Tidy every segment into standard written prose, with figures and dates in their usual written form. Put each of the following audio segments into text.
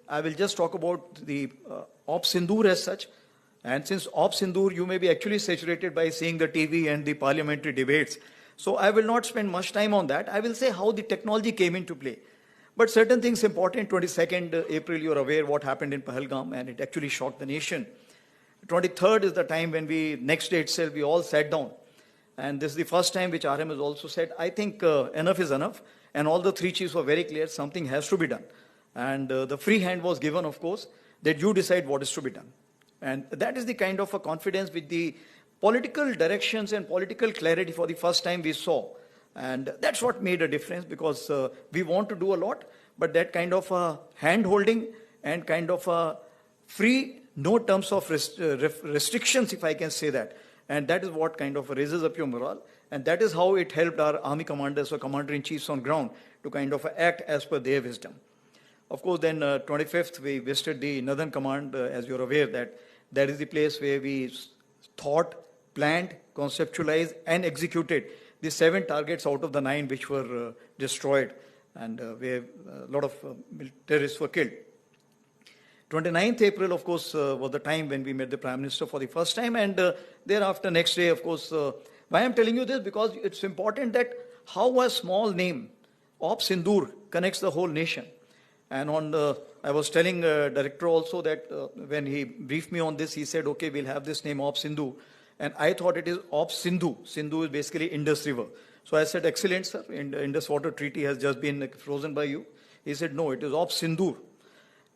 I will just talk about the Op Sindoor as such. And since Op Sindoor, you may be actually saturated by seeing the TV and the parliamentary debates. So I will not spend much time on that. I will say how the technology came into play. But certain things important. 22nd April, you're aware what happened in Pahalgam, and it actually shocked the nation. 23rd is the time when next day itself, we all sat down. And this is the first time which RM has also said, I think enough is enough. And all the three chiefs were very clear, something has to be done. And the free hand was given, of course, that you decide what is to be done. And that is the kind of a confidence with the political directions and political clarity for the first time we saw. And that's what made a difference, because we want to do a lot, but that kind of a hand-holding and kind of a free, no terms of restrictions, if I can say that. And that is what kind of raises up your morale. And that is how it helped our army commanders or commander-in-chiefs on ground to kind of act as per their wisdom. Of course, then 25th, we visited the Northern Command, as you're aware, that is the place where we thought, planned, conceptualized, and executed the 7 targets out of the 9 which were destroyed, and where a lot of terrorists were killed. 29th April, of course, was the time when we met the Prime Minister for the first time, and thereafter, next day, of course, why I'm telling you this? Because it's important that how a small name, Op Sindoor, connects the whole nation. And I was telling director also that when he briefed me on this, he said, okay, we'll have this name Op Sindhu. And I thought it is Op Sindhu. Sindhu is basically Indus River. So I said, excellent, sir. Indus Water Treaty has just been frozen by you. He said, no, it is Op Sindoor.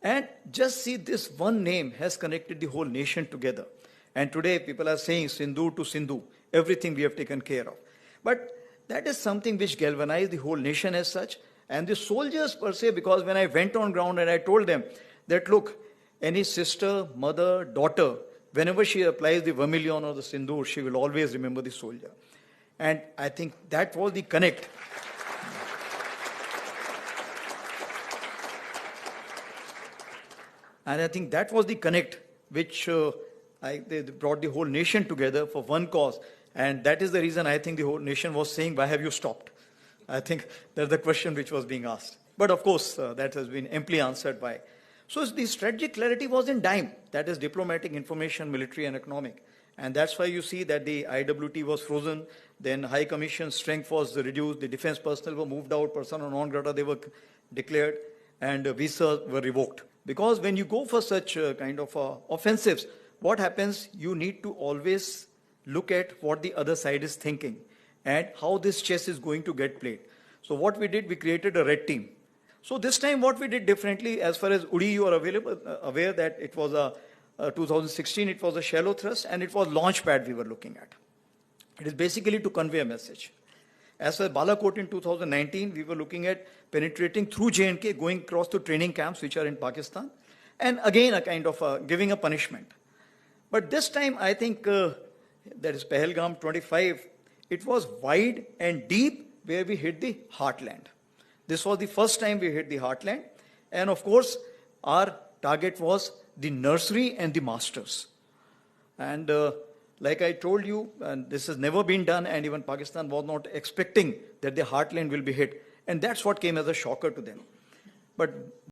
And just see, this one name has connected the whole nation together. And today people are saying Sindoor to Sindhu, everything we have taken care of. But that is something which galvanized the whole nation as such. And the soldiers per se, because when I went on ground and I told them that, look, any sister, mother, daughter, whenever she applies the vermilion or the sindoor, she will always remember the soldier. And I think that was the connect. And I think that was the connect which they brought the whole nation together for one cause. And that is the reason I think the whole nation was saying, why have you stopped? I think that's the question which was being asked. But of course, that has been amply answered by. So the strategic clarity was in dime. That is diplomatic, information, military, and economic. And that's why you see that the IWT was frozen. Then High Commission strength was reduced. The defense personnel were moved out. Persona non grata, they were declared. And visas were revoked. Because when you go for such kind of offensives, what happens? You need to always look at what the other side is thinking and how this chess is going to get played. So what we did, we created a red team. So this time what we did differently, as far as Udi, you are aware that it was 2016, it was a shallow thrust, and it was launch pad we were looking at. It is basically to convey a message. As for Balakot in 2019, we were looking at penetrating through J&K, going across to training camps which are in Pakistan, and again a kind of giving a punishment. But this time I think that is Pahalgam 25, it was wide and deep where we hit the heartland. This was the first time we hit the heartland. And of course, our target was the nursery and the masters. And like I told you, and this has never been done, and even Pakistan was not expecting that the heartland will be hit. And that's what came as a shocker to them. But